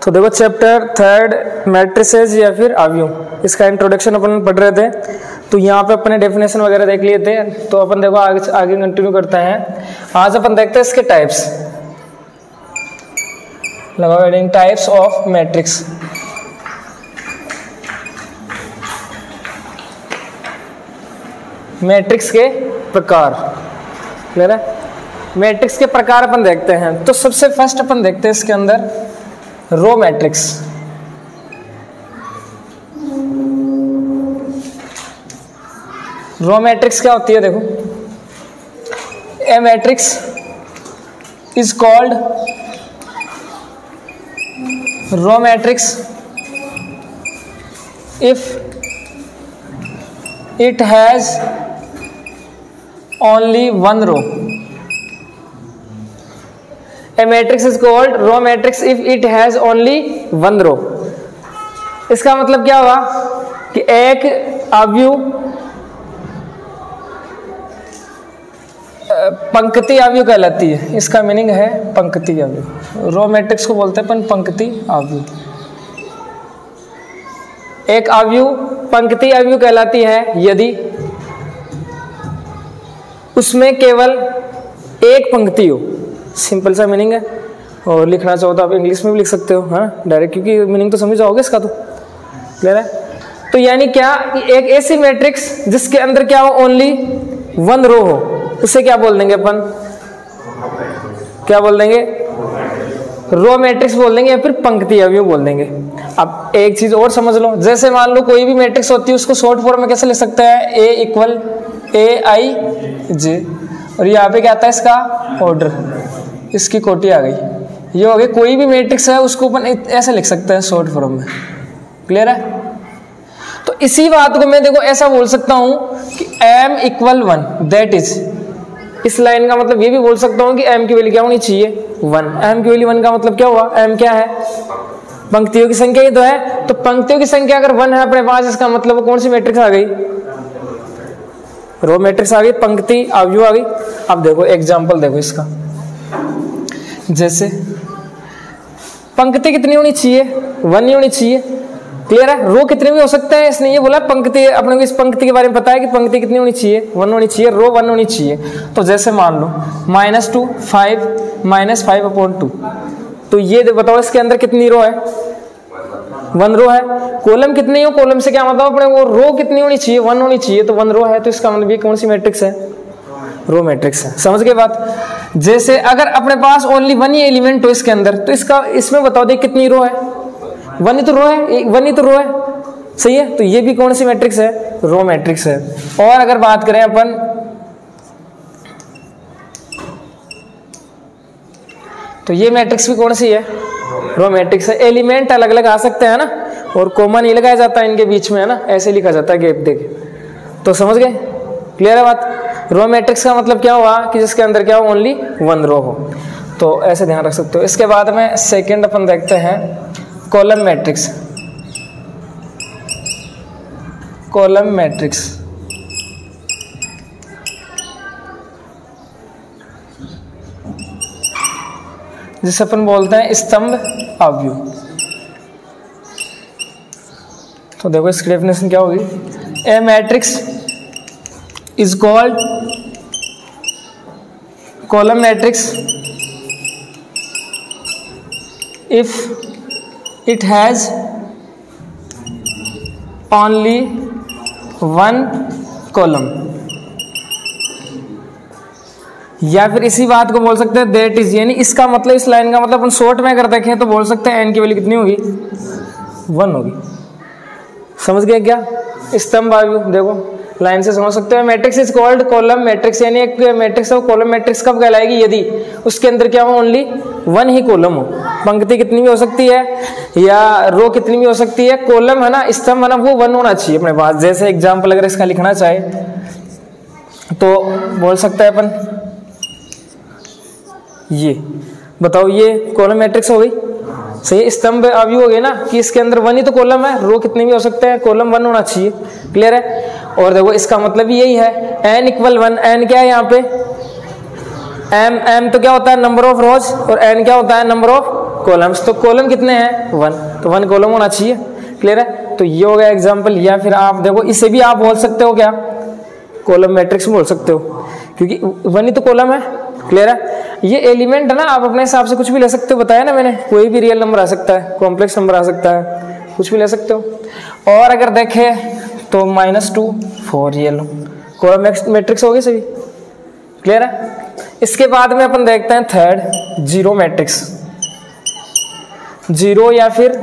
तो देखो chapter 3 matrices या फिर अवयव, इसका इंट्रोडक्शन अपन पढ़ रहे थे। तो यहाँ पे अपने डेफिनेशन वगैरह देख लिए थे। तो अपन देखो आगे कंटिन्यू करते हैं। आज अपन देखते हैं इसके टाइप्स। लगाओ heading types of matrix. Matrix के प्रकार, क्लियर है? मैट्रिक्स के प्रकार अपन देखते हैं। तो सबसे फर्स्ट अपन देखते हैं इसके अंदर रो मैट्रिक्स। रो मैट्रिक्स क्या होती है? देखो, a matrix is called row matrix if it has only one row. A matrix is called row matrix if it has only one row। इसका मतलब क्या हुआ कि एक अवयव पंक्ति अवयव कहलाती है। इसका मीनिंग है पंक्ति अवयव। रो मैट्रिक्स को बोलते हैं अपन पंक्ति अवयव। एक अवयव पंक्ति अवयव कहलाती है यदि उसमें केवल एक पंक्ति हो। सिंपल सा मीनिंग है। और लिखना चाहो तो आप इंग्लिश में भी लिख सकते हो, हाँ डायरेक्ट, क्योंकि मीनिंग तो समझ जाओगे इसका। तो क्लियर है? तो यानी क्या, एक ऐसी मैट्रिक्स जिसके अंदर क्या हो, ओनली वन रो हो, उसे क्या बोल देंगे अपन? क्या बोल देंगे? रो मैट्रिक्स बोल देंगे या फिर पंक्ति अवयव बोल देंगे। अब एक चीज और समझ लो, जैसे मान लो कोई भी मैट्रिक्स होती है उसको शॉर्ट फॉर्म में कैसे लिख सकते हैं? ए इक्वल AIJ, और यहाँ पे क्या आता है इसका ऑर्डर, इसकी कोटि आ गई। ये हो गई। कोई भी मैट्रिक्स है उसको अपन ऐसे लिख सकते हैं शॉर्ट फॉर्म में। क्लियर है? तो इसी बात को मैं देखो ऐसा बोल सकता हूं कि m इक्वल 1, दैट इज, इस लाइन का मतलब ये भी बोल सकता हूं कि m की वैल्यू क्या होनी चाहिए? 1। m की वैल्यू 1 का मतलब क्या हुआ? m क्या है? पंक्तियों की संख्या ही तो है। तो पंक्तियों की संख्या अगर 1 है अपने पास, इसका मतलब कौन सी मैट्रिक्स आ गई? रो मैट्रिक्स आ गई, पंक्ति अवयव आ गई। अब देखो एग्जांपल देखो इसका। जैसे पंक्ति कितनी होनी चाहिए? 1 ही होनी चाहिए। क्लियर है? रो कितने भी हो सकते हैं, इसने ये बोला पंक्ति, अपने को इस पंक्ति के बारे में पता है कि पंक्ति कितनी होनी चाहिए? 1 होनी चाहिए, रो 1 होनी चाहिए। तो जैसे मान लो -2 5 -5/2, तो ये बताओ इसके अंदर कितनी रो है? 1 रो है। कॉलम कितनी हो? कॉलम से क्या मतलब अपने वो रो कितनी होनी चाहिए? 1 होनी चाहिए। तो 1 रो है, तो इसका मतलब ये कौन सी मैट्रिक्स है? रो मैट्रिक्स है। समझ गए बात? जैसे अगर अपने पास ओनली 1 ही एलिमेंट हो इसके अंदर, तो इसमें बताओ दे कितनी रो है? 1 ही तो रो है, 1 ही तो रो है। सही है? तो ये भी कौन सी मैट्रिक्स है? रो मैट्रिक्स है। और अगर बात करें अपन, तो ये मैट्रिक्स भी कौन सी है? रो मैट्रिक्स है। एलिमेंट अलग अलग आ सकते हैं ना, और कॉमन नहीं लगाया जाता है इनके बीच में, है ना, ऐसे लिखा जाता है गैप देके। तो समझ गए? क्लियर है बात? रो मैट्रिक्स का मतलब क्या हुआ कि जिसके अंदर क्या हो? ओनली 1 रो हो। तो ऐसे ध्यान रख सकते हो। इसके बाद में सेकंड अपन देखते हैं कॉलम मैट्रिक्स। कॉलम मैट्रिक्स जिसे अपन बोलते हैं स्तंभ अवयव। तो देखो इसकी डेफिनेशन क्या होगी? A matrix is called column matrix if it has only 1 column. या फिर इसी बात को बोल सकते हैं दैट इज, यानी इसका मतलब, इस लाइन का मतलब अपन शॉर्ट में अगर देखें तो बोल सकते हैं n की वैल्यू कितनी होगी? 1 होगी। समझ गए क्या? स्तंभ अवयव देखो लाइन से समझ सकते हो। Matrix is called column matrix, यानी एक मैट्रिक्स है, कॉलम मैट्रिक्स कब कहलाएगी? यदि उसके अंदर क्या हो? ओनली 1 ही कॉलम हो। पंक्ति कितनी भी हो सकती है या रो कितनी भी हो सकती है, कॉलम है ना, स्तंभ है ना, वो 1 होना चाहिए अपने पास। जैसे एग्जाम्पल अगर इसका लिखना चाहे तो बोल सकते हैं अपन, ये बताओ, ये कॉलम मैट्रिक्स हो गई। सही, स्तंभ अवयव हो गए ना, कि इसके अंदर 1 ही तो कॉलम है, रो कितने भी हो सकते हैं, कॉलम 1 होना चाहिए। क्लियर है? और देखो इसका मतलब यही है, n इक्वल 1। n क्या है यहाँ पे? m तो क्या होता है? नंबर ऑफ रोज, और n क्या होता है? नंबर ऑफ कॉलम्स, तो कॉलम कितने हैं 1, तो 1 कॉलम होना चाहिए। क्लियर है, तो ये हो गया एग्जाम्पल। या फिर आप देखो इसे भी आप बोल सकते हो क्या, कॉलम मैट्रिक्स बोल सकते हो, क्योंकि 1 ही तो कॉलम है। क्लियर है, ये एलिमेंट है ना, आप अपने हिसाब से कुछ भी ले सकते हो, बताया ना मैंने, कोई भी रियल नंबर आ सकता है, कॉम्प्लेक्स नंबर आ सकता है, कुछ भी ले सकते हो। और अगर देखें तो -2 4 ये लो, कॉलम मैट्रिक्स हो गई सभी। क्लियर है, इसके बाद में अपन देखते हैं थर्ड, जीरो मैट्रिक्स, जीरो या फिर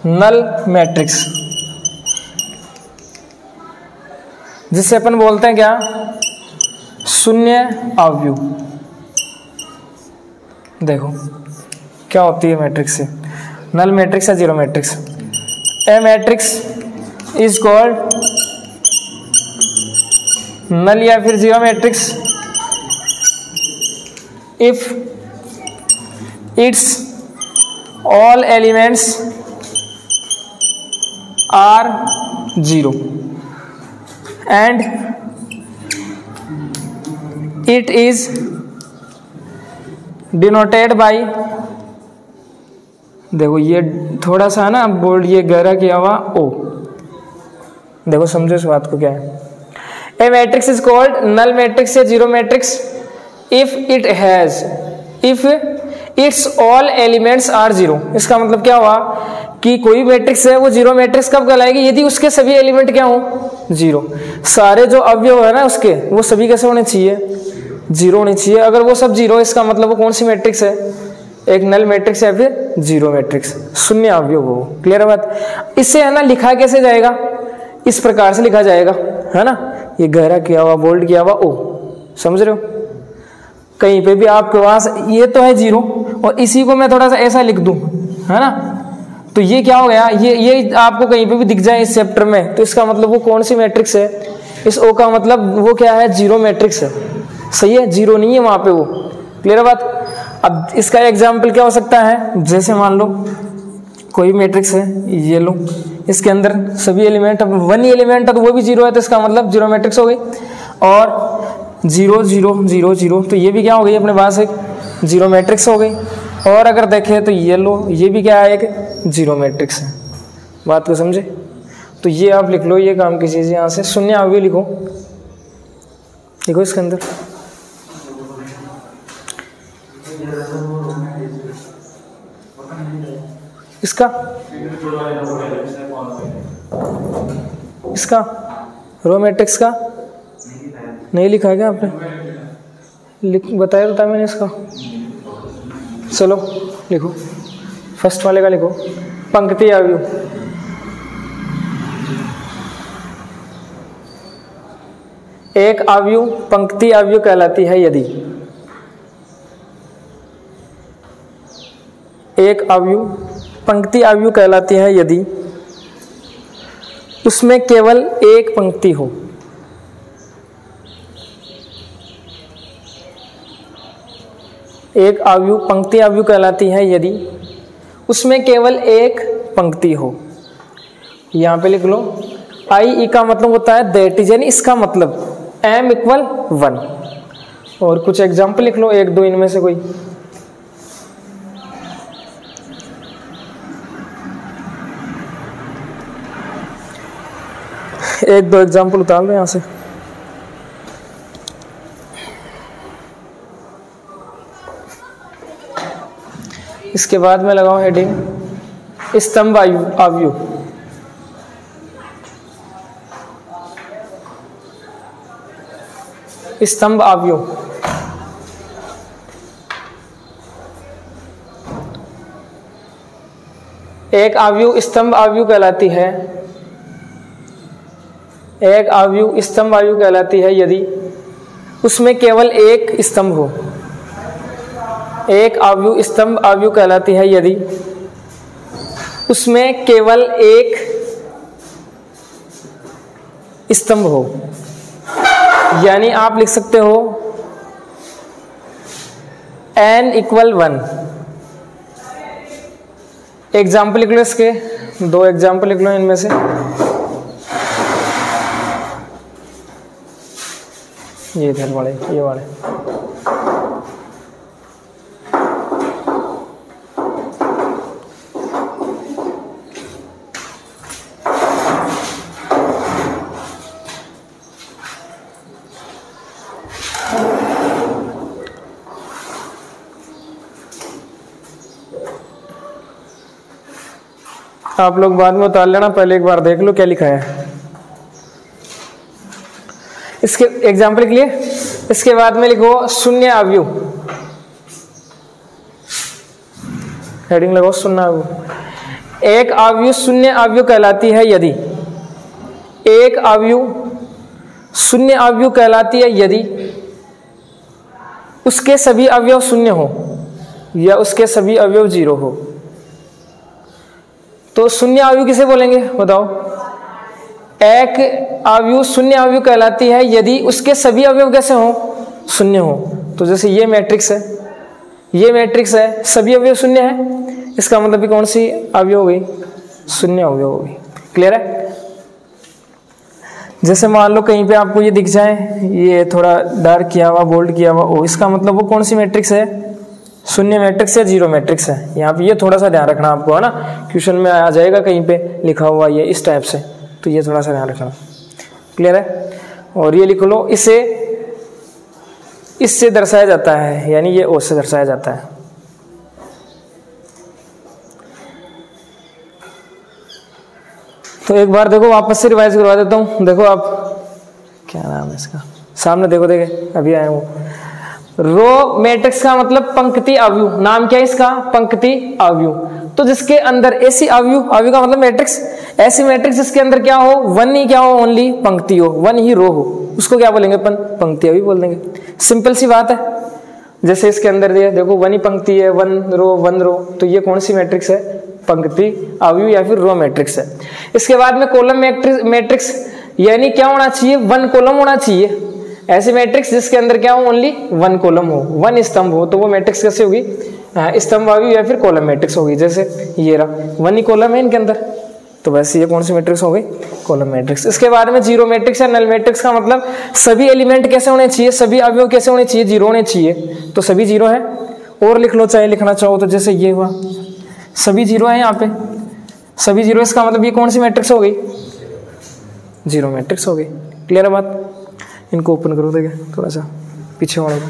नल मैट्रिक्स, जिसे अपन बोलते हैं क्या, शून्य अवयव। देखो क्या होती है मैट्रिक्स से, नल मैट्रिक्स या zero matrix. A matrix is called null या फिर zero matrix if its all elements are zero and it is denoted by, देखो ये थोड़ा सा ना बोल्ड ये गहरा किया हुआ ओ, देखो समझो इस बात को क्या है। A matrix is called null matrix या zero matrix if its all elements are zero. इसका मतलब क्या हुआ कि कोई मैट्रिक्स है वो जीरो मैट्रिक्स कब कहलाएगी, यदि उसके सभी एलिमेंट क्या हो, जीरो। सारे जो अवयव है ना उसके, वो सभी कैसे होने चाहिए, जीरो होने चाहिए। अगर वो सब जीरो, इसका मतलब वो कौन सी मैट्रिक्स है, एक नल मैट्रिक्स या फिर जीरो मैट्रिक्स, शून्य अवयव हो। क्लियर है बात। इससे है ना लिखा कैसे जाएगा, इस प्रकार से लिखा जाएगा, है ना, ये गहरा किया हुआ बोल्ड किया हुआ ओ, समझ रहे हो। कहीं पे भी आपके पास ये तो है जीरो और इसी को मैं थोड़ा सा ऐसा लिख दूं, है ना, तो ये क्या हो गया, ये आपको कहीं पे भी दिख जाए इस चैप्टर में, तो इसका मतलब वो कौन सी मैट्रिक्स है, इस ओ का मतलब वो क्या है, जीरो मैट्रिक्स है। सही है, जीरो नहीं है वहां पे वो। क्लियर है बात। अब इसका एग्जाम्पल क्या हो सकता है, जैसे मान लो कोई मैट्रिक्स है, ये लो, इसके अंदर सभी एलिमेंट, अब 1 ही एलिमेंट है तो वो भी जीरो है, तो इसका मतलब जीरो मैट्रिक्स हो गई। और 0 0 0 0, तो ये भी क्या हो गई अपने पास, एक जीरो मैट्रिक्स हो गई। और अगर देखें तो ये लो, ये भी क्या है, एक जीरो मैट्रिक्स है। बात को समझे, तो ये आप लिख लो, ये काम की चीज़, यहाँ से शून्य अवयव लिखो, लिखो इसके अंदर। इसका रो मैट्रिक्स का नहीं लिखा है क्या आपने, बताया तो था मैंने इसका। चलो लिखो, फर्स्ट वाले का लिखो, पंक्ति अवयव। एक अवयव पंक्ति अवयव कहलाती है यदि, एक अवयव पंक्ति अवयव कहलाती है यदि उसमें केवल एक पंक्ति हो। एक अवयव पंक्ति अवयव कहलाती है यदि उसमें केवल एक पंक्ति हो। यहाँ पे लिख लो, आई ई का मतलब होता है दैट इज, यानी इसका मतलब m इक्वल 1। और कुछ एग्जाम्पल लिख लो, 1 2 इनमें से कोई। एक दो एग्जाम्पल उतार लो यहाँ से। इसके बाद में लगाओ हेडिंग स्तंभ अवयव। स्तंभ अवयव, एक अवयव स्तंभ अवयव कहलाती है, एक अवयव स्तंभ अवयव कहलाती है यदि उसमें केवल एक स्तंभ हो। एक अवयव स्तंभ अवयव कहलाती है यदि उसमें केवल एक स्तंभ हो। यानी आप लिख सकते हो n इक्वल 1। एग्जाम्पल लिख लो इसके, 2 एग्जाम्पल लिख लो इनमें से। ये इधर वाले, ये वाले। आप लोग बाद में उतार लेना, पहले एक बार देख लो क्या लिखा है इसके एग्जाम्पल के लिए। इसके बाद में लिखो शून्य अवयव, हेडिंग लगाओ शून्य अवयव। एक अवयव शून्य अवयव कहलाती है यदि, एक अवयव शून्य अवयव कहलाती है यदि उसके सभी अवयव शून्य हो या उसके सभी अवयव 0 हो। तो शून्य अवयव किसे बोलेंगे बताओ? एक अवयव शून्य अवयव कहलाती है यदि उसके सभी अवयव कैसे हो? शून्य हो। तो जैसे ये मैट्रिक्स है, ये मैट्रिक्स है, सभी अवयव शून्य है, इसका मतलब भी कौन सी अवयव हो गई? शून्य अवयव हो गई। क्लियर है? जैसे मान लो कहीं पे आपको ये दिख जाए, ये थोड़ा डार्क किया हुआ, बोल्ड किया हुआ ओ, इसका मतलब वो कौन सी मैट्रिक्स है? शून्य मैट्रिक्स या 0 मैट्रिक्स है। यहाँ पे ये थोड़ा सा ध्यान रखना आपको, है ना, क्वेश्चन में आ जाएगा कहीं पे लिखा हुआ ये इस टाइप से, तो ये थोड़ा सा ध्यान रखना। क्लियर है? और ये लिख लो, इसे इससे दर्शाया जाता है, यानी ये ओ से दर्शाया जाता है। तो एक बार देखो, वापस से रिवाइज करवा देता हूँ। देखो आप, क्या नाम है इसका, सामने देखो, देखे अभी आए वो। रो मैट्रिक्स का मतलब पंक्ति अवयव, नाम क्या है इसका? पंक्ति अवयव। तो जिसके अंदर ऐसी अवयव, अवयव का मतलब मैट्रिक्स, ऐसी मैट्रिक्स जिसके अंदर क्या हो? वन ही क्या हो? ओनली पंक्ति हो, वन ही रो हो, उसको क्या बोलेंगे अपन? पंक्ति अवयव बोल देंगे। सिंपल सी बात है। जैसे इसके अंदर देखो वन ही पंक्ति है, वन रो, तो ये कौन सी मैट्रिक्स है? पंक्ति अवयव या फिर रो मैट्रिक्स है। इसके बाद में कॉलम मैट्रिक्स, यानी क्या होना चाहिए? 1 कॉलम होना चाहिए। ऐसे मैट्रिक्स जिसके अंदर क्या हो? ओनली 1 कॉलम हो, 1 स्तंभ हो, तो वो मैट्रिक्स कैसे होगी? स्तंभ अवयव या फिर कॉलम मैट्रिक्स होगी। जैसे ये रहा, 1 ही कॉलम है इनके अंदर, तो वैसे ये कौन सी मैट्रिक्स हो गई? Column matrix. इसके बाद में 0 मैट्रिक्स या नल मैट्रिक्स का मतलब सभी एलिमेंट कैसे होने चाहिए? सभी अवयव कैसे होने चाहिए? 0 होने चाहिए। तो सभी 0 है। और लिख लो चाहे लिखना चाहो तो, जैसे ये हुआ, सभी 0 है यहाँ पे, सभी 0, इसका मतलब ये कौन सी मैट्रिक्स हो गई? 0 मैट्रिक्स हो गई। क्लियर है बात? इनको ओपन करो, देखे थोड़ा सा पीछे वाले को,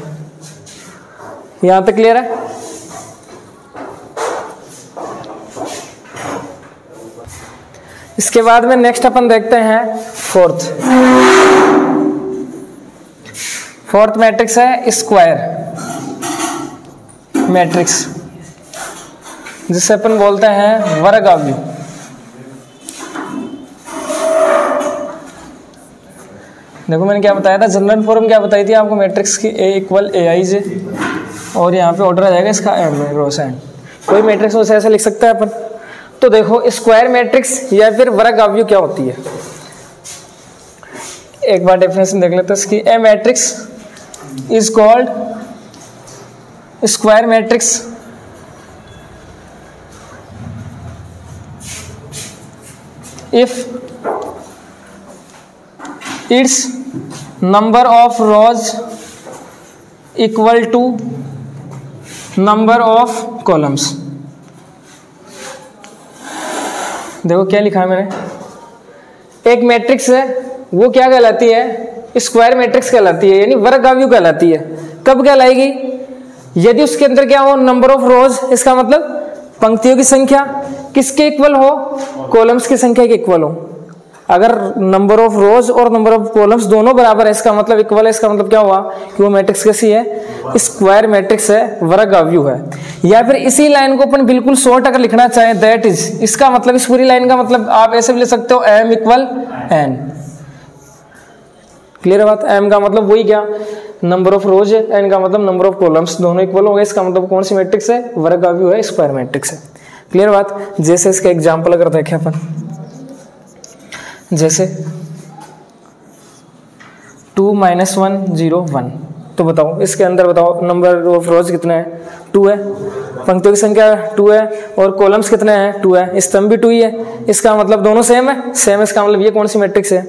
यहाँ तक क्लियर है? इसके बाद में नेक्स्ट अपन देखते हैं फोर्थ मैट्रिक्स है स्क्वायर मैट्रिक्स, जिसे अपन बोलते हैं वर्ग अवयव। देखो मैंने क्या बताया था, जनरल फॉर्म क्या बताई थी आपको मैट्रिक्स की? A = AIJ, और यहाँ पे ऑर्डर आ जाएगा इसका M रोस एंड। कोई मैट्रिक्स उसे ऐसे लिख सकता है अपन। तो देखो स्क्वायर मैट्रिक्स या फिर वर्ग अवयव क्या होती है, एक बार डेफिनेशन देख लेते हैं इसकी। A matrix is called square matrix if its number of rows equal to number of columns। देखो क्या लिखा है मैंने, एक मैट्रिक्स है वो क्या कहलाती है? स्क्वायर मैट्रिक्स कहलाती है, यानी वर्ग अवयव कहलाती है। कब कहलाएगी? यदि उसके अंदर क्या हो? नंबर ऑफ रोज, इसका मतलब पंक्तियों की संख्या किसके इक्वल हो? कॉलम्स की संख्या के इक्वल हो। अगर नंबर ऑफ रोज और नंबर ऑफ कॉलम्स दोनों बराबर है, इसका मतलब इक्वल है, इसका मतलब क्या हुआ कि वो मैट्रिक्स कैसी है? स्क्वायर मैट्रिक्स है, वर्ग अवयव है। या फिर इसी लाइन को अपन बिल्कुल शॉर्ट अगर लिखना चाहें, दैट इज, इसका मतलब इस पूरी लाइन का मतलब आप ऐसे भी ले सकते हो, M = N। क्लियर है बात? M का मतलब वही क्या? नंबर ऑफ रोज है, N का मतलब नंबर ऑफ कॉलम्स, दोनों इक्वल हो गए, इसका मतलब कौन सी मैट्रिक्स है? वर्ग अवयव है, स्क्वायर मैट्रिक्स है। क्लियर बात? जैसे इसका एग्जांपल अगर देखें अपन, जैसे 2 - 1 0 1, तो बताओ इसके अंदर बताओ नंबर ऑफ रोज कितने हैं? 2 है, पंक्तियों की संख्या 2 है, और कॉलम्स कितने हैं? 2 है, स्तंभ भी 2 ही है, इसका मतलब दोनों सेम है, सेम, इसका मतलब ये कौन सी मैट्रिक्स है?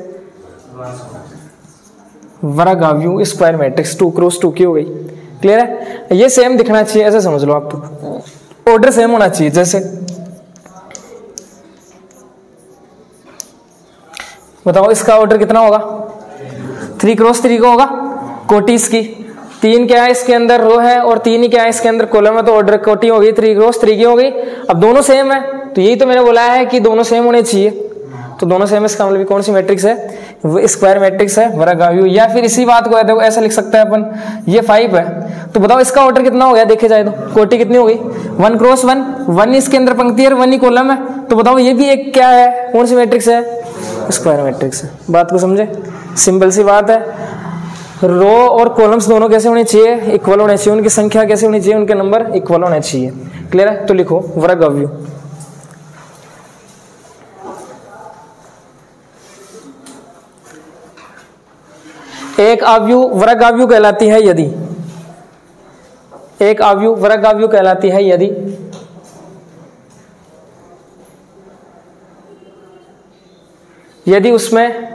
वर्ग अवयव स्क्वायर मैट्रिक्स, 2 × 2 की हो गई। क्लियर है? ये सेम दिखना चाहिए, ऐसे समझ लो आप, तो ऑर्डर सेम होना चाहिए। जैसे बताओ इसका ऑर्डर कितना होगा? 3 × 3 का होगा, कोटि इसकी 3 क्या है इसके अंदर रो है और 3 ही क्या है इसके अंदर कॉलम है, तो ऑर्डर कोटी हो गई 3 क्रॉस 3 की हो गई। अब दोनों सेम है, तो यही तो मैंने बोला है कि दोनों सेम होने चाहिए, तो दोनों सेम, इसका मतलब कौन सी मैट्रिक्स है, वो स्क्वायर मैट्रिक्स है वर्गाव्यू। या फिर इसी बात को देखो ऐसा लिख सकते हैं अपन, ये 5 है, तो बताओ इसका ऑर्डर कितना हो गया, देखे जाए तो कोटि कितनी हो गई 1 क्रॉस 1, 1 इसके अंदर पंक्ति है और 1 ही कॉलम है, तो बताओ ये भी एक क्या है, कौन सी मैट्रिक्स है, स्क्वायर मैट्रिक्स है। बात को समझे, सिंपल सी बात है। रो और कॉलम्स दोनों कैसे होने चाहिए, इक्वल होने चाहिए, उनकी संख्या कैसे होनी चाहिए, उनके नंबर इक्वल होने चाहिए। क्लियर है, तो लिखो वर्गाव्यू। एक आव्यू वर्गाव्यू कहलाती है यदि, एक आव्यू वर्गाव्यू कहलाती है यदि उसमें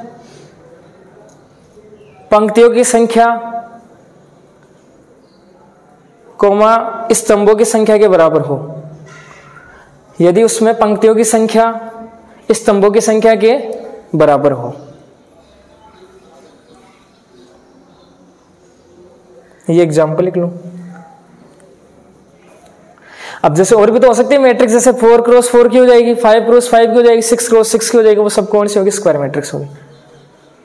पंक्तियों की संख्या कोमा स्तंभों की संख्या के बराबर हो, यदि उसमें पंक्तियों की संख्या स्तंभों की संख्या के बराबर हो। ये एग्जाम्पल लिख लो। अब जैसे और भी तो हो सकती है मैट्रिक्स, जैसे 4 क्रॉस 4 की हो जाएगी, 5 क्रॉस 5 की हो जाएगी, 6 क्रॉस 6 की हो जाएगी, वो सब कौन सी होगी, स्क्वायर मैट्रिक्स होगी।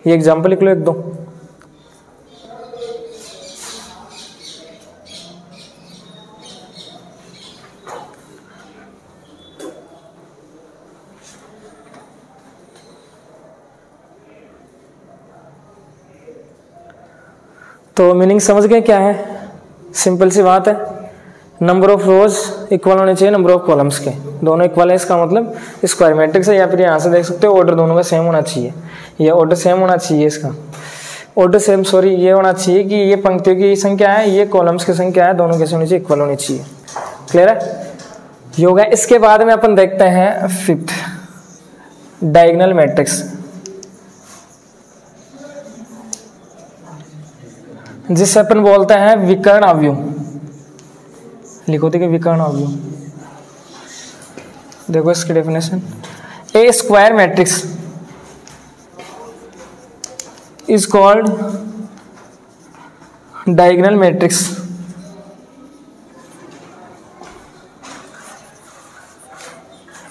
ये एग्जाम्पल लिख लो एक दो। तो मीनिंग समझ गए क्या है, सिंपल सी बात है। नंबर ऑफ रोज इक्वल होने चाहिए नंबर ऑफ कॉलम्स के, दोनों इक्वल है, इसका मतलब स्क्वायर मैट्रिक्स है। या फिर यहाँ से देख सकते हो ऑर्डर दोनों का सेम होना चाहिए, ये ऑर्डर सेम होना चाहिए, इसका ऑर्डर सेम सॉरी ये होना चाहिए कि ये पंक्तियों की संख्या है, ये कॉलम्स की संख्या है, दोनों कैसे होनी चाहिए, इक्वल होनी चाहिए। क्लियर है, ये हो गया। इसके बाद में अपन देखते हैं 5th डायगोनल मैट्रिक्स, जिससे अपन बोलते हैं विकर्ण अवयव। लिखो देखिए विकर्ण अवयव, देखो इसकी definition, A square matrix is called diagonal matrix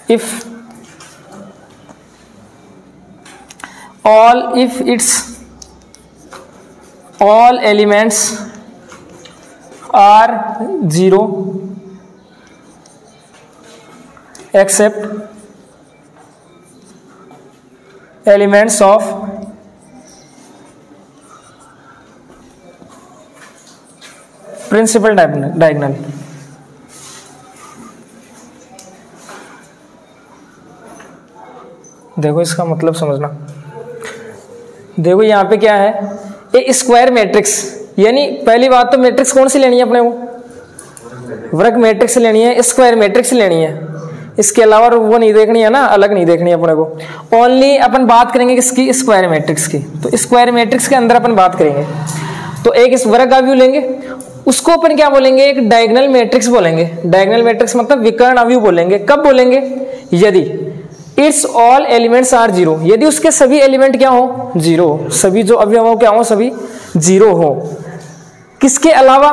if all elements are 0 except elements of principal diagonal। देखो इसका मतलब समझना, देखो यहाँ पे क्या है, ये स्क्वायर मैट्रिक्स, यानी पहली बात तो मैट्रिक्स कौन सी लेनी है अपने को, वर्ग मैट्रिक्स लेनी है, स्क्वायर मैट्रिक्स लेनी है, इसके अलावा वो नहीं देखनी है ना, अलग नहीं देखनी है अपने को। ओनली अपन बात करेंगे किसकी, स्क्वायर मैट्रिक्स की। तो स्क्वायर मैट्रिक्स के अंदर अपन बात करेंगे, तो एक इस वर्गाव्यू लेंगे, उसको अपन क्या बोलेंगे, एक डायगोनल मैट्रिक्स बोलेंगे। डायगोनल मैट्रिक्स मतलब विकर्ण अवयव बोलेंगे। कब बोलेंगे, यदि इट्स ऑल एलिमेंट्स आर 0, यदि उसके सभी एलिमेंट क्या हो, 0, सभी जो अवयव हो क्या हो, सभी 0 हो। किसके अलावा,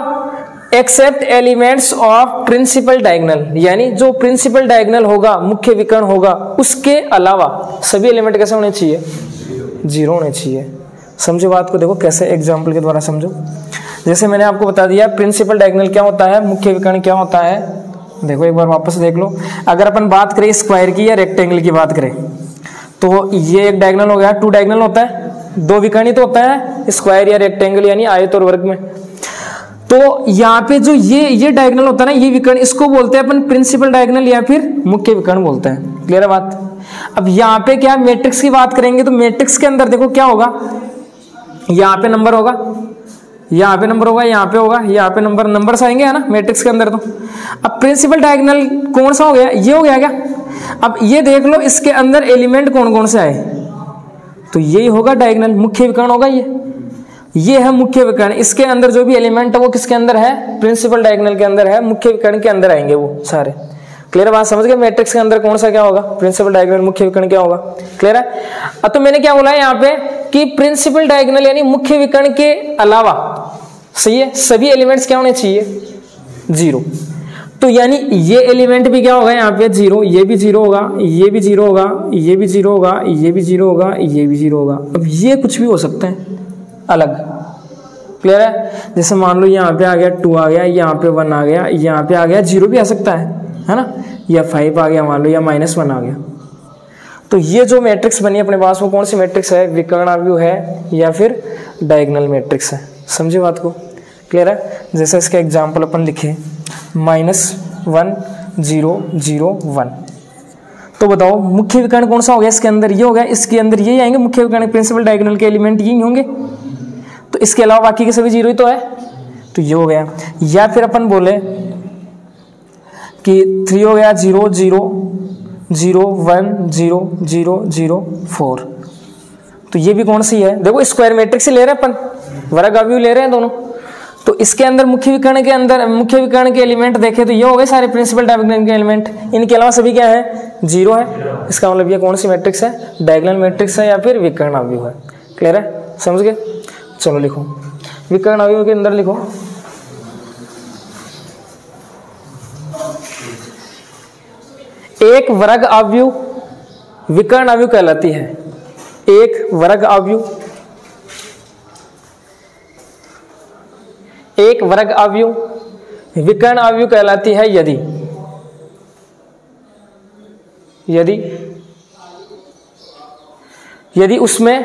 except elements of principal diagonal, यानी जो प्रिंसिपल डायगोनल होगा, मुख्य विकर्ण होगा, उसके अलावा सभी एलिमेंट कैसे होने चाहिए, 0 होने चाहिए। समझो बात को, देखो कैसे एग्जाम्पल के द्वारा समझो। जैसे मैंने आपको बता दिया प्रिंसिपल डायगोनल क्या होता है, मुख्य विकर्ण क्या होता है। देखो एक बार वापस देख लो, अगर अपन बात करें स्क्वायर की या रेक्टेंगल की बात करें, तो ये एक डायगोनल हो गया, 2 डायगोनल होता है, 2 विकर्ण तो होता है स्क्वायर या रेक्टेंगल, यानी आयत और वर्ग में। तो यहाँ पे जो ये डायगोनल होता है ना, ये विकर्ण, इसको बोलते हैं अपन प्रिंसिपल डायगोनल या फिर मुख्य विकर्ण बोलते हैं। क्लियर है बात। अब यहाँ पे क्या मैट्रिक्स की बात करेंगे, तो मैट्रिक्स के अंदर देखो क्या होगा, यहाँ पे नंबर होगा, यहाँ पे नंबर होगा, यहाँ पे होगा, यहाँ पे नंबर्स आएंगे है ना मैट्रिक्स के अंदर। तो अब प्रिंसिपल डायगोनल कौन सा हो गया, ये हो गया क्या। अब ये देख लो इसके अंदर एलिमेंट कौन कौन से आए, तो यही होगा डायगोनल, मुख्य विकर्ण होगा ये है मुख्य विकर्ण। इसके अंदर जो भी एलिमेंट है वो किसके अंदर है, प्रिंसिपल डायगोनल के अंदर है, मुख्य विकर्ण के अंदर आएंगे वो सारे। क्लियर बात समझ गए, मैट्रिक्स के अंदर कौन सा क्या होगा, प्रिंसिपल डायगोनल, मुख्य विकर्ण क्या होगा। क्लियर है। अब तो मैंने क्या बोला है यहाँ पे कि प्रिंसिपल डायगोनल यानी मुख्य विकर्ण के अलावा सही है, सभी एलिमेंट्स क्या होने चाहिए, 0। तो यानी ये एलिमेंट भी क्या होगा यहाँ पे 0, ये भी 0 होगा, ये भी 0 होगा, ये भी 0 होगा, ये भी 0 होगा, ये भी 0 होगा। अब ये कुछ भी हो सकते हैं अलग, क्लियर है। जैसे मान लो यहाँ पे आ गया 2 आ गया, यहाँ पे 1 आ गया, यहाँ पे आ गया 0 भी आ सकता है ना, या 5 आ गया मान लो, या -1 आ गया। तो ये जो मैट्रिक्स बनी अपने पास वो कौन सी मैट्रिक्स है, विकर्णावयव है या फिर डायगोनल मैट्रिक्स है। समझे बात को, क्लियर है। जैसे इसका एग्जाम्पल अपन लिखे -1 0 0 1। तो बताओ मुख्य विकर्ण कौन सा हो गया इसके अंदर, ये हो गया, इसके अंदर यही आएंगे मुख्य विकर्ण, प्रिंसिपल डायगोनल के एलिमेंट यही होंगे। तो इसके अलावा बाकी के सभी 0 ही तो है, तो ये हो गया। या फिर अपन बोले कि 3 हो गया 0 0 0 1 0 0 0 4। तो ये भी कौन सी है, देखो स्क्वायर मैट्रिक्स से ले रहे हैं अपन, वर्ग अवयव ले रहे हैं दोनों। तो इसके अंदर मुख्य विकर्ण के अंदर मुख्य विकर्ण के एलिमेंट देखे तो ये हो गए सारे प्रिंसिपल डायगोनल के एलिमेंट। इनके अलावा सभी क्या है, 0 है। इसका मतलब ये कौन सी मैट्रिक्स है, डायगोनल मैट्रिक्स है या फिर विकर्ण अवयव है। क्लियर है, समझ गए। चलो लिखो, विकर्ण अवयव के अंदर लिखो एक वर्ग अवयव विकर्ण अवयव कहलाती है। एक वर्ग अवयव, एक वर्ग अवयव विकर्ण अवयव कहलाती है यदि यदि उसमें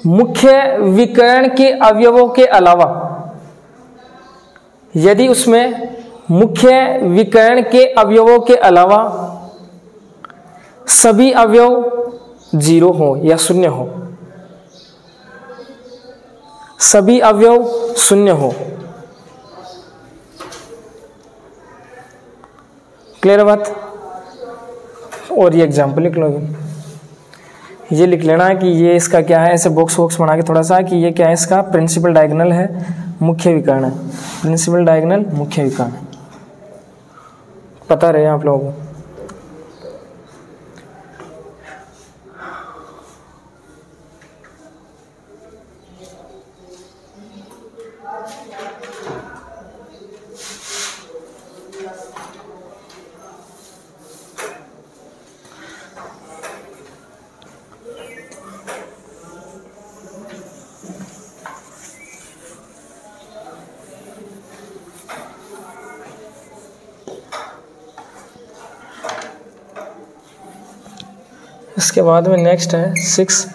मुख्य विकर्ण के अवयवों के अलावा, यदि उसमें मुख्य विकर्ण के अवयवों के अलावा सभी अवयव 0 हो या 0 हो, सभी अवयव 0 हो। क्लियर बात। और ये एग्जाम्पल लिख लो, ये लिख लेना है कि ये इसका क्या है, ऐसे बॉक्स वॉक्स बना के थोड़ा सा कि ये क्या है, इसका प्रिंसिपल डायगोनल है, मुख्य विकर्ण है, प्रिंसिपल डायगोनल मुख्य विकर्ण, पता रहे आप लोगों को। इसके बाद में नेक्स्ट है 6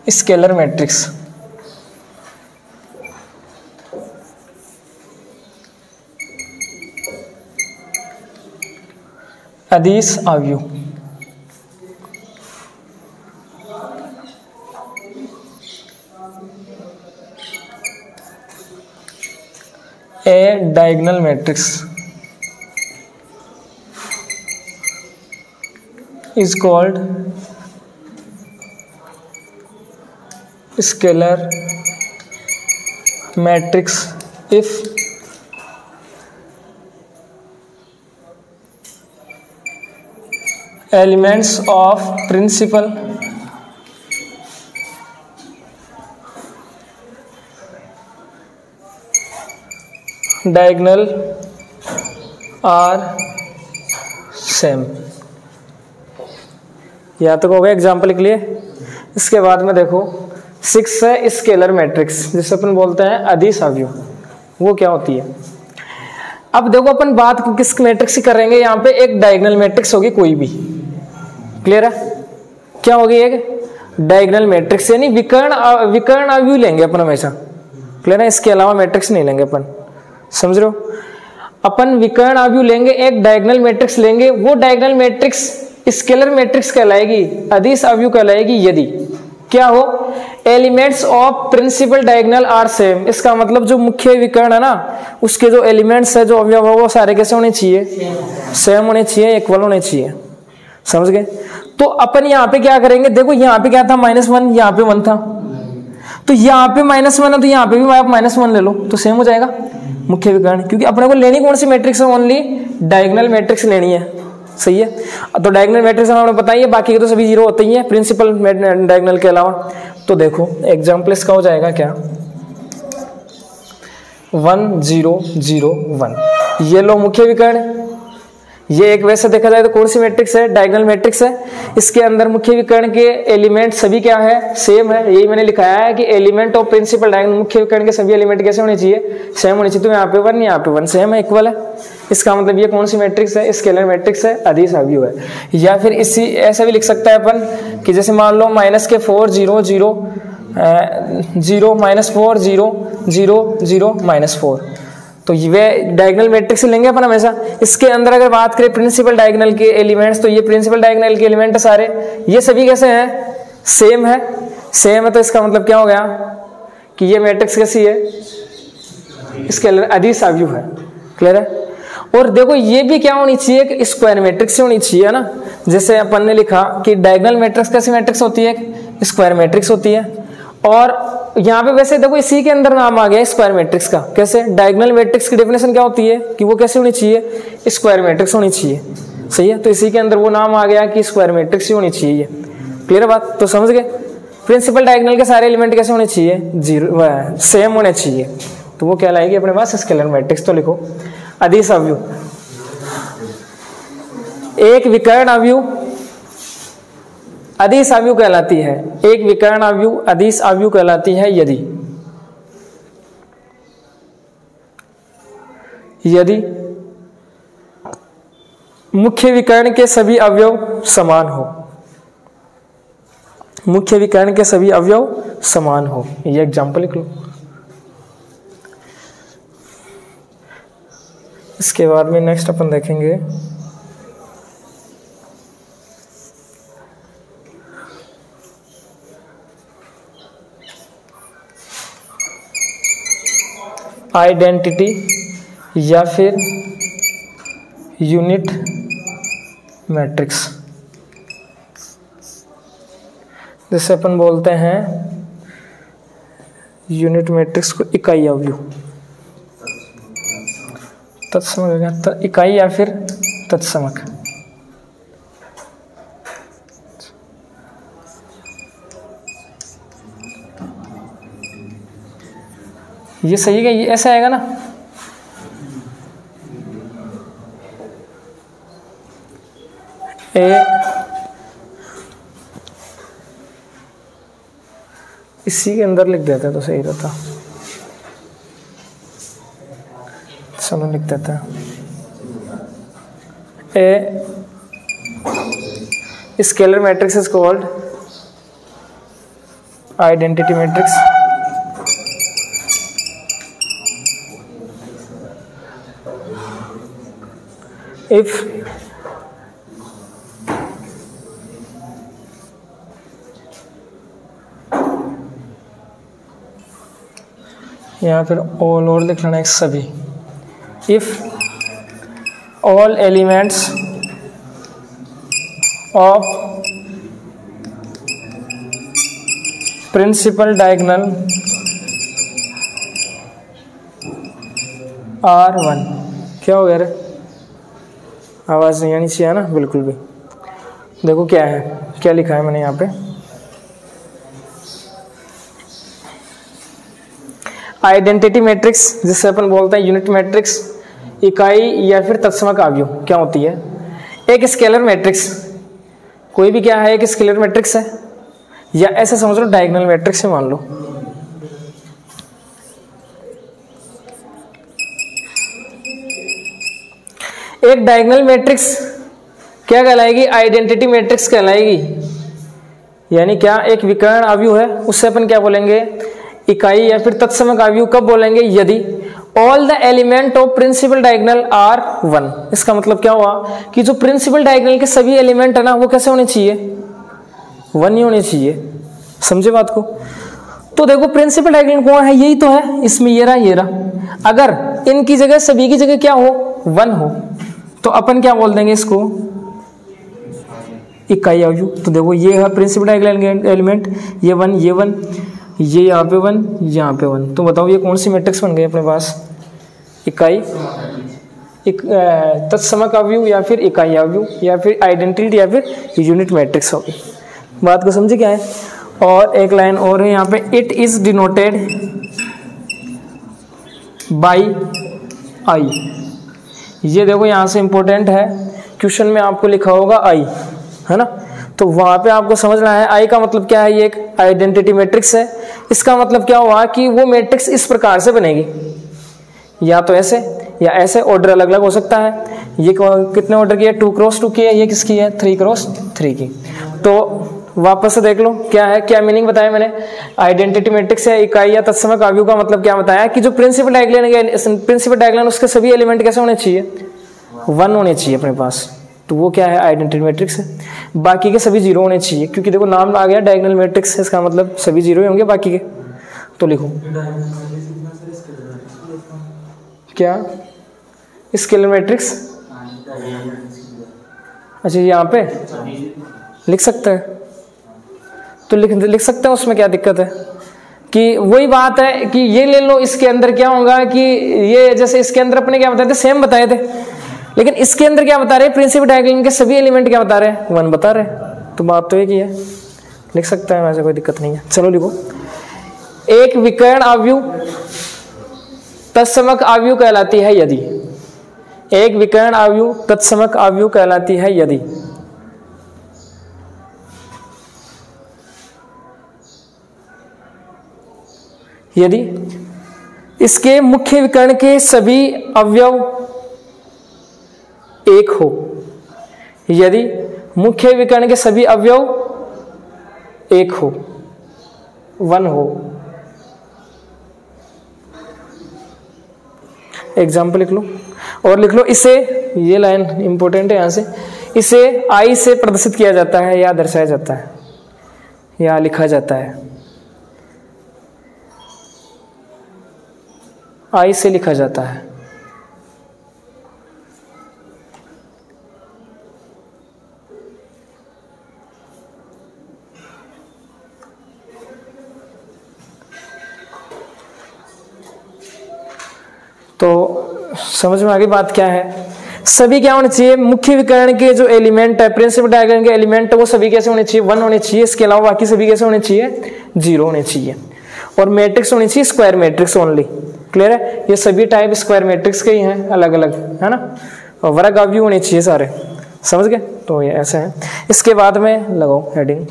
स्केलर मैट्रिक्स। अदिश अवयव, a diagonal matrix is called scalar matrix if elements of principal diagonal are same। यहाँ तक हो गया एग्जाम्पल के लिए। इसके बाद में देखो 6 है स्केलर मैट्रिक्स, जिसे अपन बोलते हैं अदिश अवयव। वो क्या होती है, अब देखो अपन बात किस मैट्रिक्स की करेंगे, यहाँ पे एक डायगोनल मैट्रिक्स होगी कोई भी। क्लियर है, क्या होगी, एक डायगोनल मैट्रिक्स, यानी विकर्ण अवयव लेंगे अपन हमेशा। क्लियर है, इसके अलावा मैट्रिक्स नहीं लेंगे अपन, समझ रहे हो। अपन विकर्ण अवयव लेंगे, एक डायगोनल मैट्रिक्स लेंगे, वो डायगोनल मैट्रिक्स स्केलर मैट्रिक्स कहलाएगी, अदिश अवयव कहलाएगी यदि क्या हो, elements of principal diagonal are same. इसका मतलब जो मुख्य विकर्ण है ना, उसके जो एलिमेंट्स है, जो अवयव है, वो सारे कैसे होने चाहिए, सेम होने चाहिए, इक्वल होने चाहिए। समझ गए। तो अपन यहाँ पे क्या करेंगे, देखो यहाँ पे क्या था -1, यहाँ पे 1 था, तो यहाँ पे -1 है तो यहाँ पे भी आप -1 ले लो तो सेम हो जाएगा मुख्य विकर्ण, क्योंकि अपने को लेनी कौन सी मैट्रिक्स है, ओनली डायगोनल मैट्रिक्स लेनी है। सही है, तो डायगोनल मैट्रिक्स हमें पता ही है, बाकी के तो सभी 0 होते ही है प्रिंसिपल डायगोनल के अलावा। तो देखो एग्जाम्पल इसका हो जाएगा क्या, 1 0 0 1। ये लो मुख्य विकर्ण, ये एक वैसे देखा जाए तो कौन सी मैट्रिक्स है, डायगोनल मैट्रिक्स है। इसके अंदर मुख्य विकर्ण के एलिमेंट सभी क्या है, सेम है। यही मैंने लिखाया है कि एलिमेंट ऑफ प्रिंसिपल डायगोनल, मुख्य विकर्ण के सभी एलिमेंट कैसे होने चाहिए, सेम होने चाहिए। तो यहाँ पे 1 यहाँ पे 1 सेम है, इक्वल है। इसका मतलब ये कौन सी मैट्रिक्स है, स्केलर मैट्रिक्स है, अदिश अवयव है। या फिर इसी ऐसा भी लिख सकता है अपन कि जैसे मान लो -4 0 0 0 -4 0 0 0 -4, तो ये डायगोनल मैट्रिक्स लेंगे अपन हमेशा। इसके अंदर अगर बात करें प्रिंसिपल डायगोनल के एलिमेंट्स, तो ये प्रिंसिपल डायगोनल के एलिमेंट सारे ये सभी कैसे हैं, सेम है। सेम है तो इसका मतलब क्या हो गया कि ये मैट्रिक्स कैसी है, स्केलर अदिश अवयव है। क्लियर है। और देखो ये भी क्या होनी चाहिए, कि स्क्वायर मैट्रिक्स होनी चाहिए, है ना। जैसे अपन ने लिखा कि डायगोनल मैट्रिक्स कैसी मैट्रिक्स होती है, स्क्वायर मैट्रिक्स होती है। और यहाँ पे वैसे देखो इसी के अंदर नाम आ गया स्क्वायर मैट्रिक्स का। कैसे, डायगोनल मैट्रिक्स की डेफिनेशन क्या होती है कि वो कैसे होनी चाहिए, स्क्वायर मैट्रिक्स होनी चाहिए। सही है, तो इसी के अंदर वो नाम आ गया कि स्क्वायर मैट्रिक्स ही होनी चाहिए। क्लियर बात, तो समझ गए। प्रिंसिपल डायगोनल के सारे एलिमेंट कैसे होने चाहिए, 0 सेम होने चाहिए, तो वो क्या लाएगी अपने पास, स्केलर मैट्रिक्स। तो लिखो अदिश अवयव, एक विकर्ण अवयव अदिश अवयव कहलाती है। एक विकर्ण अवयव अदिश अवयव कहलाती है यदि मुख्य विकर्ण के सभी अवयव समान हो। मुख्य विकर्ण के सभी अवयव समान हो, ये एग्जांपल लिख लो। इसके बाद में नेक्स्ट अपन देखेंगे आइडेंटिटी या फिर यूनिट मैट्रिक्स। जैसे अपन बोलते हैं यूनिट मैट्रिक्स को इकाई अवयव, तत्समक इकाई या फिर तत्समक। ये सही है, ये ऐसा आएगा ना। इसी के अंदर लिख देते तो सही रहता। चलो लिख देते हैं a scalar matrix is called identity matrix if यहाँ फिर ऑल और लिख लेना है सभी। if all elements of principal diagonal are 1। क्या हो गया रे, आवाज़ नहीं आनी चाहिए ना बिल्कुल भी। देखो क्या है, क्या लिखा है मैंने यहाँ पे, आइडेंटिटी मैट्रिक्स जिससे अपन बोलते हैं यूनिट मैट्रिक्स, इकाई या फिर तत्समक अवयव क्या होती है, एक स्केलर मैट्रिक्स। कोई भी क्या है, एक स्केलर मैट्रिक्स है, या ऐसे समझ लो डायगोनल मैट्रिक्स है मान लो। एक डायगोनल मैट्रिक्स क्या कहलाएगी, आइडेंटिटी मैट्रिक्स कहलाएगी। यानी क्या, एक विकर्ण अवयव है, उससे अपन क्या बोलेंगे, इकाई या फिर तत्समक अवयव कब बोलेंगे, यदि all the element of principal diagonal are 1। इसका मतलब क्या हुआ कि जो प्रिंसिपल डायगोनल के सभी एलिमेंट है ना, वो कैसे होने चाहिए, 1 ही होने चाहिए। समझे बात को। तो देखो प्रिंसिपल डायगोनल कौन है, यही तो है, इसमें ये रहा। अगर इनकी जगह सभी की जगह क्या हो, 1 हो, तो अपन क्या बोल देंगे इसको, इकाई अवयव। तो देखो ये है प्रिंसिपल डायगोनल एलिमेंट, ये 1 ये 1, ये यहाँ पे 1 यहाँ पे 1। तो बताओ ये कौन सी मैट्रिक्स बन गई अपने पास, इकाई तत्समक अवयव या फिर इकाई अवयव या फिर आइडेंटिटी या फिर यूनिट मैट्रिक्स होगी। बात को समझे क्या है। और एक लाइन और है यहाँ पे, it is denoted by I. ये देखो यहाँ से इंपॉर्टेंट है, क्वेश्चन में आपको लिखा होगा आई, है ना, तो वहाँ पे आपको समझना है आई का मतलब क्या है। ये एक आइडेंटिटी मैट्रिक्स है। इसका मतलब क्या हुआ कि वो मैट्रिक्स इस प्रकार से बनेगी, या तो ऐसे या ऐसे, ऑर्डर अलग अलग हो सकता है। ये कितने ऑर्डर की है, 2x2 की है, ये किसकी है, 3x3 की। तो वापस से देख लो क्या है, क्या मीनिंग बताया मैंने। आइडेंटिटी मैट्रिक्स है, इकाई या तत्समक आव्यूह का मतलब क्या बताया कि जो प्रिंसिपल डायगोनल उसके सभी एलिमेंट कैसे होने चाहिए, 1 होने चाहिए अपने पास। तो वो क्या है, आइडेंटिटी मैट्रिक्स है। बाकी के सभी 0 होने चाहिए, क्योंकि देखो नाम आ गया डायगोनल मैट्रिक्स है, इसका मतलब सभी 0 ही होंगे बाकी के। तो लिखो क्या, स्केलर मैट्रिक्स। अच्छा यहाँ पे लिख सकते हैं, तो लिख सकते हैं, उसमें क्या दिक्कत है। कि वही बात है कि ये ले लो, इसके अंदर क्या होगा कि ये जैसे इसके अंदर अपने क्या बताए थे, सेम बताए थे, लेकिन इसके अंदर क्या बता रहे हैं, प्रिंसिपल डायगोनल के सभी एलिमेंट क्या बता रहे हैं, 1 बता रहे हैं। तो बात तो एक ही है, लिख सकते हैं, वैसे कोई दिक्कत नहीं है। चलो लिखो, एक विकर्ण आव्यूह तत्समक आव्यूह कहलाती है यदि, एक विकर्ण आव्यूह तत्समक आव्यूह कहलाती है यदि इसके मुख्य विकर्ण के सभी अवयव एक हो, यदि मुख्य विकर्ण के सभी अवयव एक हो, 1 हो। एग्जाम्पल लिख लो, और लिख लो इसे, ये लाइन इंपॉर्टेंट है यहां से, इसे आई से प्रदर्शित किया जाता है या दर्शाया जाता है या लिखा जाता है, आई से लिखा जाता है। तो समझ में आ गई बात क्या है। सभी क्या होने चाहिए, मुख्य विकर्ण के जो एलिमेंट है, प्रिंसिपल डायग्राम के एलिमेंट है, वो सभी कैसे होने चाहिए, 1 होने चाहिए। इसके अलावा बाकी सभी कैसे होने चाहिए, 0 होने चाहिए। और मैट्रिक्स होनी चाहिए स्क्वायर मैट्रिक्स ओनली। क्लियर है, ये सभी टाइप स्क्वायर मैट्रिक्स के ही हैं, अलग अलग, है ना। और वर्ग आव्यूह होने चाहिए सारे, समझ गए। तो ये ऐसे है। इसके बाद में लगाओ heading,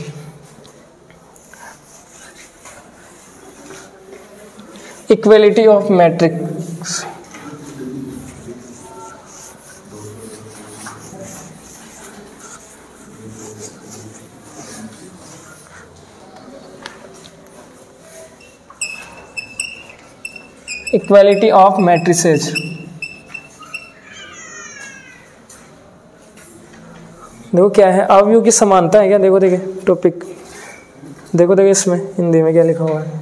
equality of matrix. Equality of matrices. देखो क्या है, अवयव की समानता है क्या, देखो देखिए टॉपिक, देखो देखिए इसमें हिंदी में क्या लिखा हुआ है,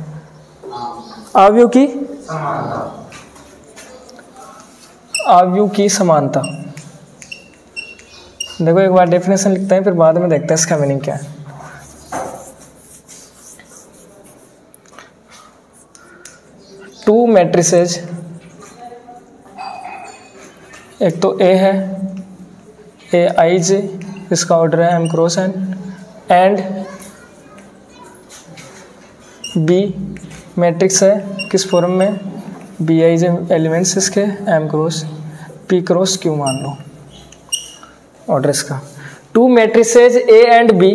अवयव की समानता, अवयव की समानता। देखो एक बार डेफिनेशन लिखते हैं, फिर बाद में देखते हैं इसका मीनिंग क्या है। टू मैट्रिसेज, एक तो ए है, ए आई जे, इसका ऑर्डर है m cross n, and b matrix है किस फॉर्म में, बी आई जे एलिमेंट्स इसके, m cross p cross q मान लो ऑर्डर इसका। Two matrices a and b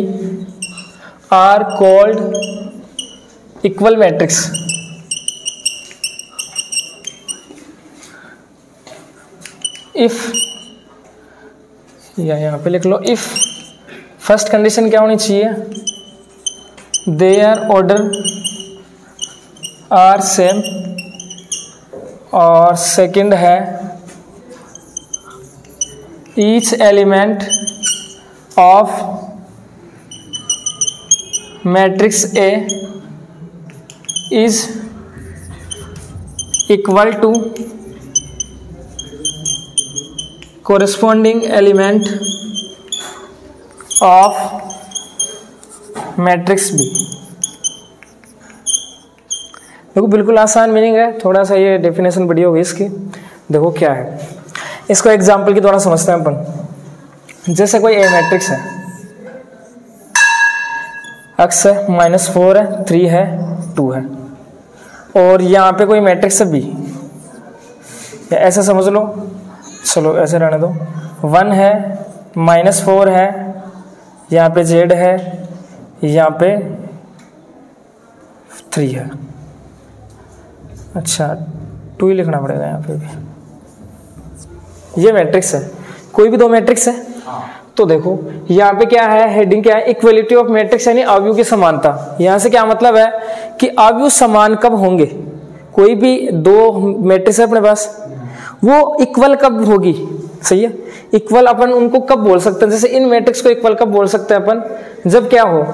are called equal matrix if, या यहाँ पे लिख लो इफ, फर्स्ट कंडीशन क्या होनी चाहिए, देयर ऑर्डर आर सेम, और सेकंड है each element of matrix a is equal to corresponding element of matrix B। देखो बिल्कुल आसान मीनिंग है, थोड़ा सा ये डेफिनेशन बड़ी होगी इसकी। देखो क्या है, इसको एग्जाम्पल के द्वारा समझते हैं अपन। जैसे कोई ए मैट्रिक्स है, एक्स है, -4 है, 3 है, 2 है, और यहाँ पे कोई मैट्रिक्स है बी, या ऐसे समझ लो, चलो ऐसे रहने दो, 1 है, -4 है, यहाँ पे z है, यहाँ पे 3 है। अच्छा 2 ही लिखना पड़ेगा यहाँ पे भी। ये मैट्रिक्स है, कोई भी दो मैट्रिक्स है तो देखो यहाँ पे क्या है, हेडिंग क्या है, इक्वलिटी ऑफ मैट्रिक्स यानी अवयव की समानता। यहाँ से क्या मतलब है कि अवयव समान कब होंगे, कोई भी दो मैट्रिक्स है अपने पास वो इक्वल कब होगी, सही है। इक्वल अपन उनको कब बोल सकते हैं, जैसे इन मैट्रिक्स को इक्वल कब बोल सकते हैं अपन, जब क्या हो,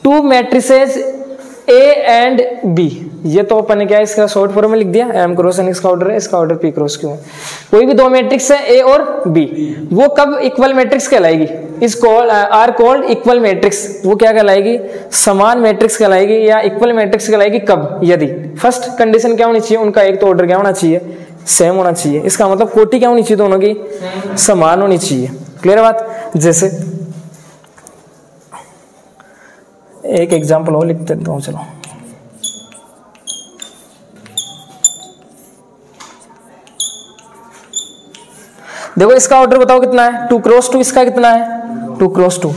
to matrices A and B, ये तो अपन ने क्या इसका शॉर्ट फॉर्म में लिख दिया, M क्रॉस N इसका ऑर्डर है, इसका ऑर्डर P क्रॉस Q है। कोई भी दो मैट्रिक्स है A और B, वो कब इक्वल मैट्रिक्स कहलाएगी, is called or called equal matrix. वो क्या कहलाएगी, समान मैट्रिक्स कहलाएगी या इक्वल मैट्रिक्स कहलाएगी कब, यदि फर्स्ट कंडीशन क्या होनी चाहिए, उनका एक तो ऑर्डर क्या होना चाहिए, सेम होना चाहिए। इसका मतलब कोटि क्या होनी चाहिए, दोनों की समान होनी चाहिए। क्लियर बात। जैसे एक एग्जांपल और लिख देता हूं, चलो देखो इसका ऑर्डर बताओ कितना है, 2 क्रॉस 2, इसका कितना है 2 क्रॉस 2।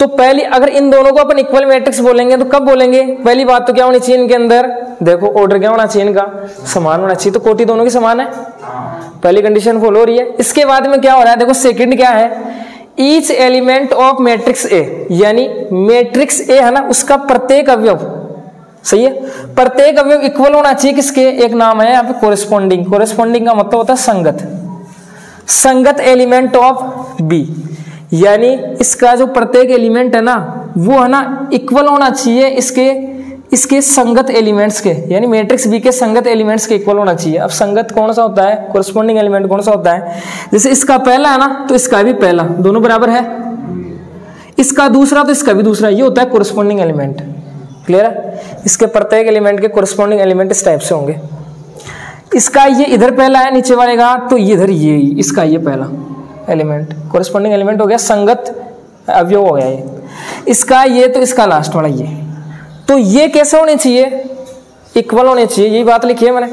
तो पहली अगर इन दोनों को अपन इक्वल मैट्रिक्स बोलेंगे तो कब बोलेंगे, पहली बात तो क्या होनी चाहिए इनके अंदर, देखो ऑर्डर क्या होना चाहिए इनका, समान होना चाहिए। तो कोटि दोनों की समान है, पहली कंडीशन फॉलो हो रही है। इसके बाद में क्या हो रहा है, देखो सेकंड क्या है, ईच एलिमेंट ऑफ मैट्रिक्स ए, यानी मैट्रिक्स ए है ना उसका प्रत्येक अवयव, सही है, प्रत्येक अवयव इक्वल होना चाहिए किसके, एक नाम है यहाँ पे कोरेस्पोंडिंग। कोरेस्पोंडिंग का मतलब होता है संगत, संगत एलिमेंट ऑफ बी, यानी इसका जो प्रत्येक एलिमेंट है ना वो है ना इक्वल होना चाहिए इसके संगत एलिमेंट्स के, यानी मैट्रिक्स बी के संगत एलिमेंट्स के इक्वल होना चाहिए। अब संगत कौन सा होता है, कोरेस्पोंडिंग एलिमेंट कौन सा होता है, जैसे इसका पहला है ना तो इसका भी पहला, दोनों बराबर है, इसका दूसरा तो इसका भी दूसरा, ये होता है कोरेस्पोंडिंग एलिमेंट। क्लियर है, इसके प्रत्येक एलिमेंट के कोरेस्पोंडिंग एलिमेंट इस टाइप से होंगे। इसका ये इधर पहला है नीचे वाले का, तो इधर ये इसका ये पहला एलिमेंट कोरेस्पोंडिंग एलिमेंट हो गया, संगत अवयव हो गया ये। इसका ये तो इसका लास्ट वाला ये, तो ये कैसे होने चाहिए, इक्वल होने चाहिए। यही बात लिखी है मैंने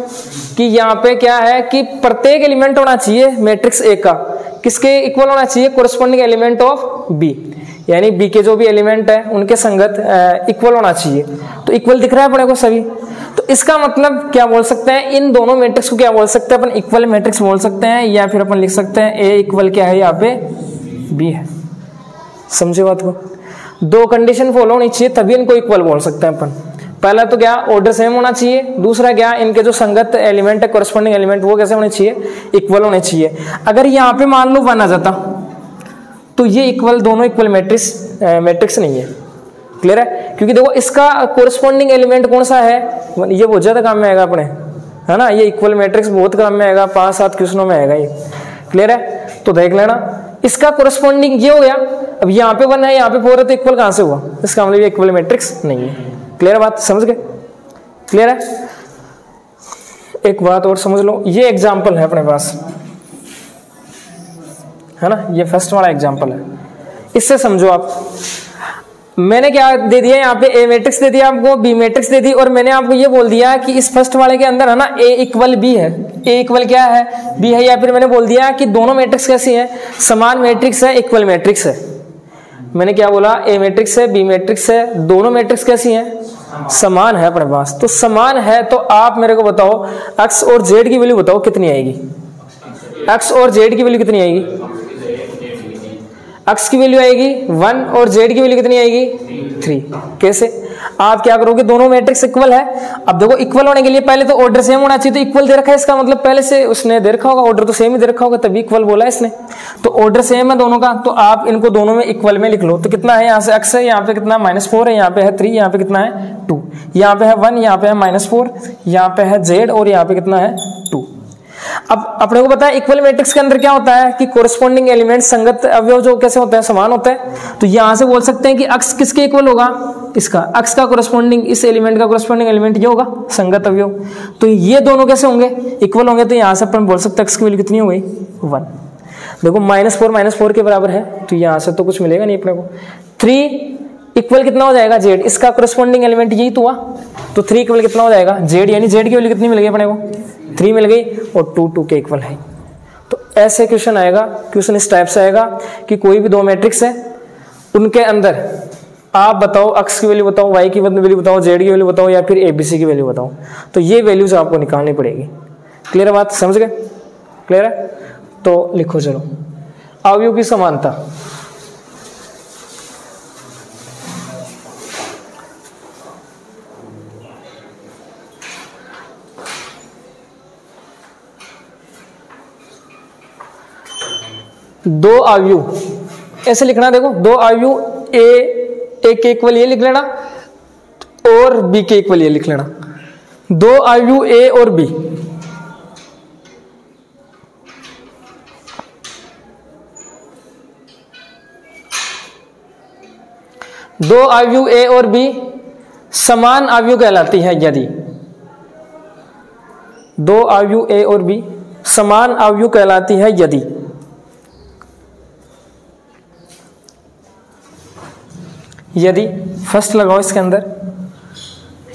कि यहाँ पे क्या है कि प्रत्येक एलिमेंट होना चाहिए मैट्रिक्स ए का किसके इक्वल होना चाहिए, कोरेस्पोंडिंग एलिमेंट ऑफ बी, यानी बी के जो भी एलिमेंट है उनके संगत इक्वल होना चाहिए। तो इक्वल दिख रहा है अपने को सभी, तो इसका मतलब क्या बोल सकते हैं, इन दोनों मैट्रिक्स को क्या बोल सकते हैं अपन, इक्वल मैट्रिक्स बोल सकते हैं, या फिर अपन लिख सकते हैं ए इक्वल क्या है यहाँ पे बी है। समझे बात को, दो कंडीशन फॉलो होनी चाहिए तभी इनको इक्वल बोल सकते हैं अपन। पहला तो क्या, ऑर्डर सेम होना चाहिए, दूसरा क्या, इनके जो संगत एलिमेंट है कोरेस्पोंडिंग एलिमेंट वो कैसे होने चाहिए, इक्वल होने चाहिए। अगर यहाँ पे मान लो 1 आ जाता तो ये इक्वल, दोनों इक्वल मैट्रिक्स नहीं है। क्लियर है, क्योंकि देखो इसका कोरेस्पोंडिंग एलिमेंट कौन सा है, ये बहुत ज्यादा काम में आएगा अपने, है ना, ये इक्वल मैट्रिक्स बहुत काम में आएगा, 5-7 क्वेश्चनों में आएगा ये। क्लियर है, तो देख लेना इसका कोरेस्पोंडिंग ये हो गया। अब यहाँ पे 1 है यहाँ पे 4 है तो इक्वल कहां से हुआ, इसका मतलब ये इक्वल मैट्रिक्स नहीं है। क्लियर बात, समझ गए। क्लियर है, एक बात और समझ लो, ये एग्जाम्पल है अपने पास, है ना, ये फर्स्ट वाला एग्जाम्पल है, इससे समझो आप। मैंने क्या दे दिया यहाँ पे, ए मैट्रिक्स दे दिया आपको, बी मैट्रिक्स दे दी, और मैंने आपको ये बोल दिया कि इस फर्स्ट वाले के अंदर है ना ए इक्वल बी है, ए इक्वल क्या है बी है, या फिर मैंने बोल दिया कि दोनों मैट्रिक्स कैसी है, समान मैट्रिक्स है, इक्वल मैट्रिक्स है। मैंने क्या बोला, ए मैट्रिक्स है बी मैट्रिक्स है, दोनों मैट्रिक्स कैसी हैं, समान है अपने पास। तो समान है तो आप मेरे को बताओ एक्स और जेड की वैल्यू बताओ कितनी आएगी, एक्स और जेड की वैल्यू कितनी आएगी, एक्स की वैल्यू आएगी 1 और जेड की वैल्यू कितनी आएगी 3। कैसे, आप क्या करोगे, दोनों मैट्रिक्स इक्वल है। अब देखो इक्वल होने के लिए पहले तो ऑर्डर सेम होना चाहिए, तो इक्वल दे रखा है, इसका मतलब पहले से उसने दे रखा होगा, ऑर्डर तो सेम ही दे रखा होगा तभी इक्वल बोला है इसने। तो ऑर्डर सेम है दोनों का, तो आप इनको दोनों में इक्वल में लिख लो। तो कितना है, यहाँ से एक्स है, यहाँ पे कितना -4 है, यहाँ पे है 3, यहाँ पे कितना है 2, यहाँ पे है 1, यहाँ पे है -4, यहाँ पे है जेड और यहाँ पे कितना है 2। अब अपने को पता है इक्वल मैट्रिक्स के अंदर क्या होता है कि कोरेस्पोंडिंग एलिमेंट संगत अवयव जो कैसे होते हैं, समान होते हैं। तो यहां से बोल सकते हैं कि अक्स किसके इक्वल होगा, इसका अक्स का कोरेस्पोंडिंग, इस एलिमेंट का कोरेस्पोंडिंग एलिमेंट ये होगा संगत अवयव। तो ये दोनों कैसे होंगे, इक्वल होंगे। तो यहां से अपन बोल सकते हैं एक्स की वैल्यू कितनी हो गई 1। देखो -4 के बराबर है, तो यहां से तो कुछ मिलेगा नहीं अपने को। 3 इक्वल कितना हो जाएगा जेड, इसका कोरेस्पोंडिंग एलिमेंट यही तो हुआ, तो 3 इक्वल कितना हो जाएगा जेड, यानी जेड की वैल्यू कितनी मिल गई अपने को 3 मिल गई और 2 2 के इक्वल है। तो ऐसे क्वेश्चन आएगा, क्वेश्चन इस टाइप से आएगा कि कोई भी 2 मैट्रिक्स है, उनके अंदर आप बताओ x की वैल्यू बताओ, y की वैल्यू बताओ, z की वैल्यू बताओ या फिर ABC की वैल्यू बताओ। तो ये वैल्यूज आपको निकालनी पड़ेगी। क्लियर है बात, समझ गए? क्लियर है? तो लिखो चलो, अवयव की समानता। दो अवयव ऐसे लिखना, देखो 2 अवयव ए के इक्वल ये लिख लेना और बी के इक्वल ये लिख लेना। 2 अवयव ए और बी, दो अवयव ए और बी समान अवयव कहलाती है यदि 2 अवयव ए और बी समान अवयव कहलाती है यदि फर्स्ट लगाओ इसके अंदर,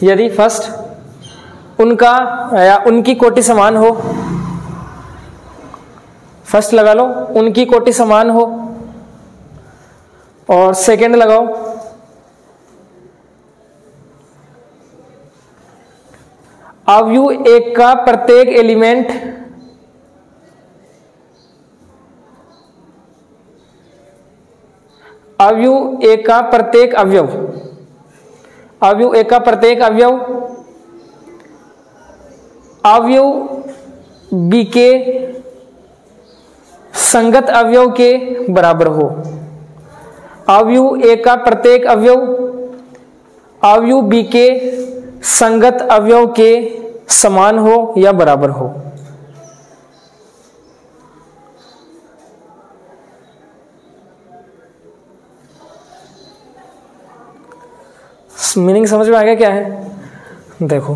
यदि फर्स्ट उनका या उनकी कोटि समान हो, फर्स्ट लगा लो उनकी कोटि समान हो, और सेकंड लगाओ अवयव एक का प्रत्येक एलिमेंट अवयव एक का प्रत्येक अवयव, अवयव एक का प्रत्येक अवयव अवयव बी के संगत अवयव के बराबर हो। अवयव एक का प्रत्येक अवयव अवयव बी के संगत अवयव के समान हो या बराबर हो। मीनिंग समझ में आ गया क्या है? देखो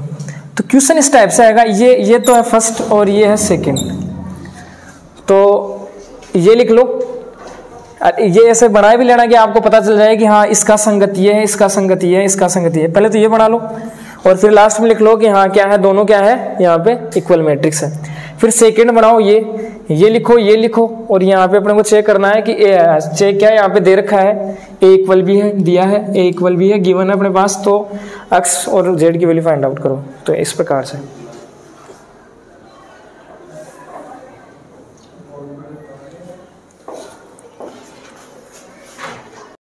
तो क्वेश्चन इस टाइप से आएगा, ये तो है फर्स्ट और ये है सेकंड, तो ये लिख लो। ये ऐसे बनाए भी लेना कि आपको पता चल जाए कि हाँ इसका संगत ये है, इसका संगत ये है, इसका संगत ये है। पहले तो ये बना लो और फिर लास्ट में लिख लो कि हाँ क्या है, दोनों क्या है, यहाँ पे इक्वल मैट्रिक्स है। फिर सेकंड बनाओ, ये लिखो, ये लिखो, और यहाँ पे अपने को चेक करना है कि चेक क्या है, यहाँ पे दे रखा है ए इक्वल भी है, दिया है ए इक्वल भी है, गिवन है अपने पास, तो एक्स और जेड की वैल्यू फाइंड आउट करो। तो इस प्रकार से